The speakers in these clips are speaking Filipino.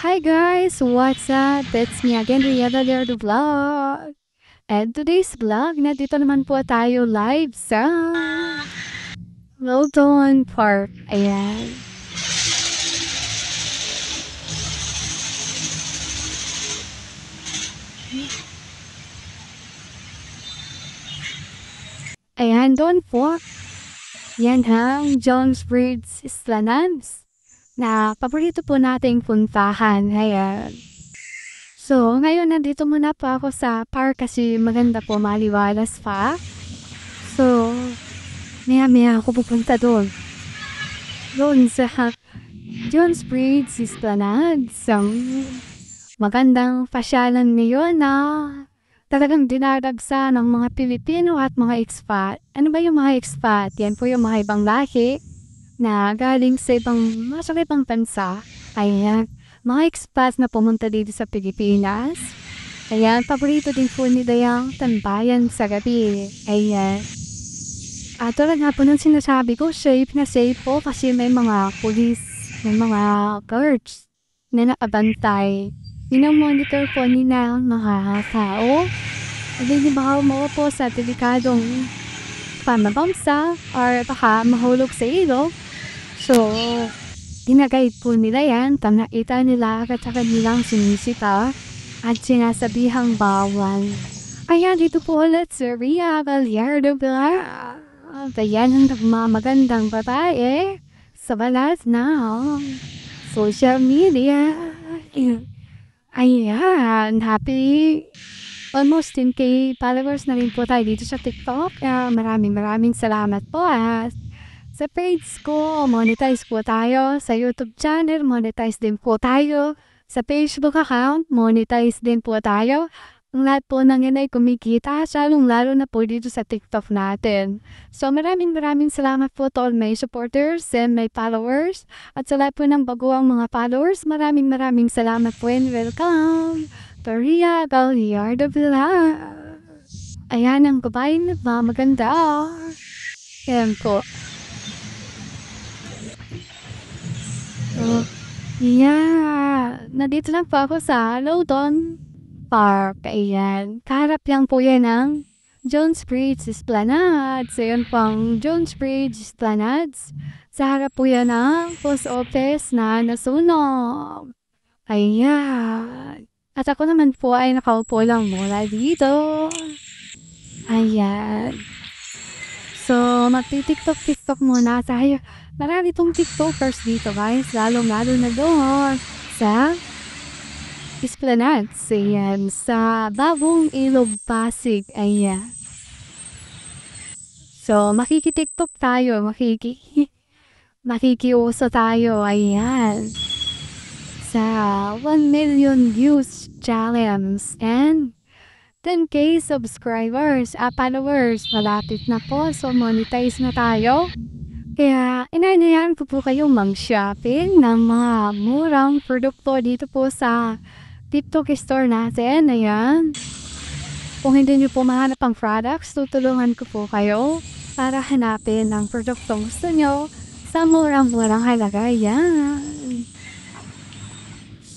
Hi guys, what's up? It's me again, Rieta there the vlog. And today's vlog, nandito naman po tayo live sa Lodon Park. Ayan. Ayan, doon po. Yan ang Jones Bridge Esplanade na paborito po nating puntahan. Ayan. So, ngayon nandito muna po ako sa park kasi maganda po, maliwalas pa. So, maya-maya ako pupunta doon. Doon sa Jones Bridge Esplanade. So, magandang pasyalan ngayon na talagang dinaragsa ng mga Pilipino at mga expat. Ano ba yung mga expat? Yan po yung mga ibang lahi na galing sa ibang bansa. Ayan, mga expat na pumunta dito sa Pilipinas. Ayan, paborito din po nila yung tambayan sa gabi. Ayan. At tulad nga po nung sinasabi ko, safe na safe po kasi may mga police, may mga guards na nakabantay. Minamonitor po nila ang mga tao. Hindi baka mo po sa delikadong pamabamsa or baka mahulog sa ilog. So, ginaguide po nila yan. Nakita nila agad sa kanilang sinisita at sinasabihang bawal. Kaya dito po ulit sa Ria Gallardo Vlog. Ayan ang nagmamagandang babae sa balat ng social media. Ayan, happy almost 10k followers na rin po tayo dito sa TikTok. Maraming salamat po at sa page ko, monetize po tayo. Sa YouTube channel, monetize din po tayo. Sa Facebook account, monetize din po tayo. Ang lahat po ng yan ay kumikita, lalo na po dito sa TikTok natin. So maraming salamat po to all my supporters and my followers. At sa lahat po ng baguang mga followers, maraming salamat po and welcome to Ria Gallardo Vlog. Ayan ang babae na maganda. Ayan po. Nandito lang po ako sa Lodon Park. Ayan. Kaharap lang po yan ng Jones Bridge Esplanade. So yun pang Jones Bridge Esplanade. Sa harap po yan ng post office na nasunog. Ayan. At ako naman po ay nakaupo lang mula dito. Ayan. So, magti-TikTok muna tayo. Marami pong TikTokers dito guys. Lalo na doon sa Esplanade. Ayan. Sa Bagong Ilog, Pasig. Ayan. So, makiki-TikTok tayo. Makikiuso tayo. Ayan. Sa 1 million views challenge. And 10k subscribers, followers, malapit na po. So, monetize na tayo. Kaya, inanayan ko po kayong mag-shopping ng mga murang produkto dito po sa TikTok store natin. Ayan. Kung hindi nyo po mahanap ang products, tutulungan ko po kayo para hanapin ang produktong gusto nyo sa murang halaga. Ayan.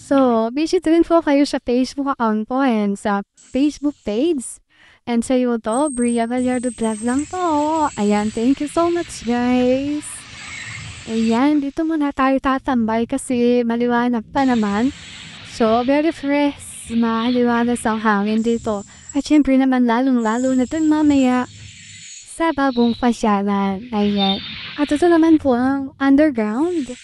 So, visit rin po kayo sa Facebook account po and sa Facebook page. And sa YouTube, Ria Gallardo Vlog lang po. Ayan, thank you so much guys. Ayan, dito muna tayo tatambay kasi maliwanag pa naman. So, very fresh, maliwanag ang hangin dito. At syempre naman lalong-lalo na dun mamaya sa bagong pasyalan. Ayan. At ito naman po ang underground.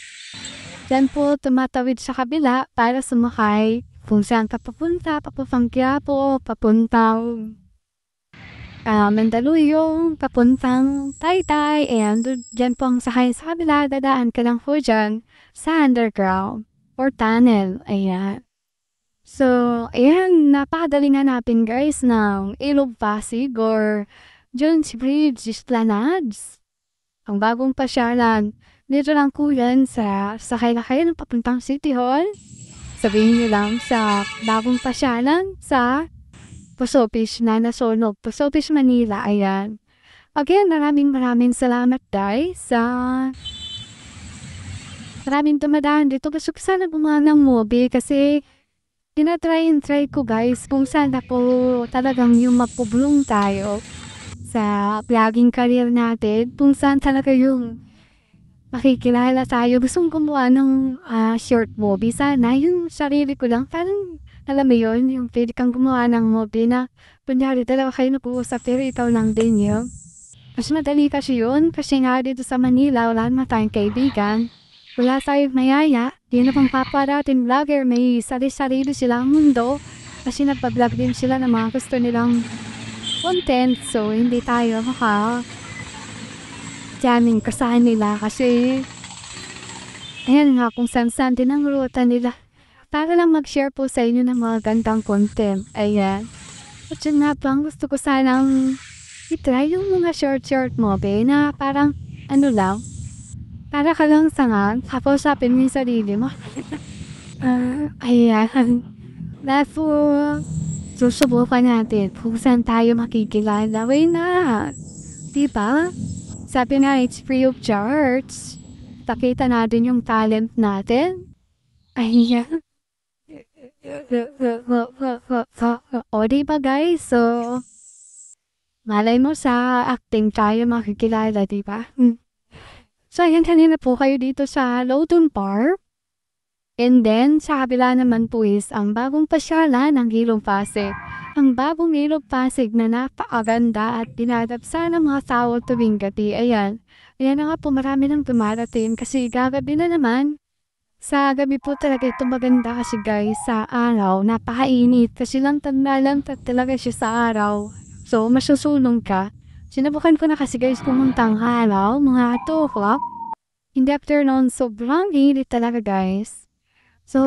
Diyan po tumatawid sa kabila para sumakay kung saan ka papunta, papuntang Quiapo, papuntang Mandaluyong, papuntang Taytay, and dyan po ang sakay sa kabila, dadaan ka lang po dyan sa underground or tunnel. Ayan. So, ayan, napakadali nga natin guys ng Ilog Pasig or Jones Bridge Esplanade. Ang bagong pasyalan. Dito lang po yan sa sakay na kayo ng papuntang City Hall. Sabihin nyo lang sa bagong pasyalan sa Post Office na nasunog. Post Office Manila. Ayan. Again, maraming salamat guys sa maraming dumadaan dito. Gusto ko sana gumawa ng movie kasi try ko guys kung saan ako talagang yung magpo-bloom tayo sa vlogging career natin. Kung saan talaga yung makikilala tayo. Gusto kong gumawa ng short movie. Sana yung sarili ko lang. Parang alam mo yun, yung pwede kang gumawa ng movie na kunyari dalawa kayo nag-uusap pero ikaw lang din yun. Mas madali kasi yun kasi nga dito sa Manila wala naman tayong kaibigan. Wala tayong mayaya. Di na pang paparating vlogger, may sarili silang mundo. Kasi nagpa-vlog din sila ng mga gusto nilang content. So hindi tayo jamming kasahan nila kasi ayan nga kung saan din ang ruta nila. Para lang mag-share po sa inyo ng mga gandang content. Ayan. At yun nga bang gusto ko sanang i-try yung mga short movie na parang ano lang. Para ka lang sangan. Tapos sapin mo yung sarili mo. Ayan. Naso, susubukan natin kung saan tayo makikilala. Why not? Diba? Sabi na it's free of charge. Pakita natin yung talent natin. Ayan. O diba guys? So, malay mo sa acting tayo makikilala, diba? So, ayan, kanina po kayo dito sa Loudon Park. And then, sa kabila naman po is ang bagong pasyalan ng Ilog Pasig. Ang bagong Ilog Pasig na napakaganda at dinadapsa ng mga tao tuwing gabi. Ayan. Ayan na nga po, marami nang dumarating kasi gagabi na naman. Sa gabi po talaga ito maganda kasi guys, sa araw, napakainit. Kasi lang talaga siya sa araw. So, masusulong ka. Sinabukan ko na kasi guys pumuntang araw, mga 2 o'clock. In the afternoon, sobrang init talaga guys. So,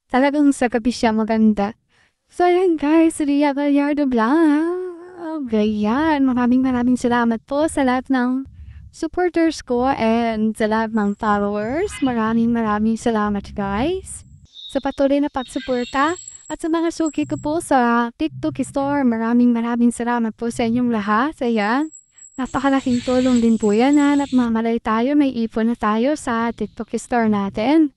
talagang sa gabi siya maganda. So, ayan guys, Ria Gallardo Vlog. Ayan, maraming salamat po sa lahat ng supporters ko and sa lahat ng followers. Maraming salamat guys. Sa patuloy na pagsuporta at sa mga suki ko po sa TikTok store. Maraming salamat po sa inyong lahat. Ayan. Napakalaking tulong din po yan na nagmamalay tayo. May ipon na tayo sa TikTok store natin.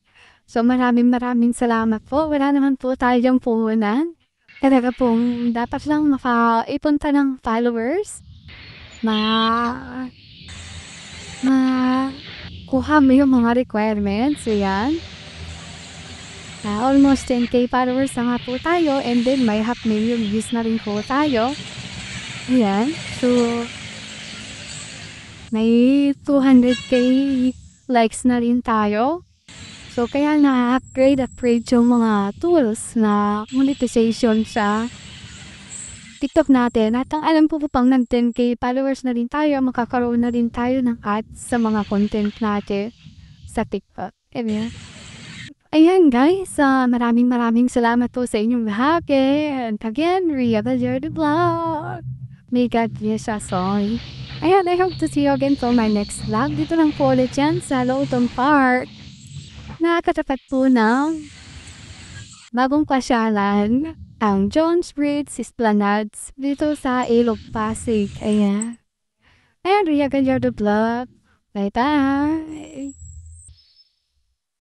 So maraming salamat po. Wala naman po tayong puhunan. Talaga pong dapat lang makaipon ta ng followers. Kuha mo yung mga requirements. Ayan. Almost 10k followers na nga po tayo. And then may 500,000 views na rin po tayo. Ayan. So, may 200k likes na rin tayo. So, kaya na-upgrade yung mga tools na monetization sa TikTok natin. At ang alam po pang ng 10k followers na rin tayo, makakaroon na rin tayo ng ads sa mga content natin sa TikTok. Ayan guys, maraming salamat po sa inyong lahat. And again, Ria Gallardo Vlog. May God bless us all. Ayan, I hope to see you again for my next vlog. Dito lang po ulit yan sa Loudon Park. Nakatapat po ng bagong pasyalan ang Jones Bridge Esplanades dito sa Ilog Pasig. Ayan. Ayan, Ria Gallardo Vlog. Bye-bye.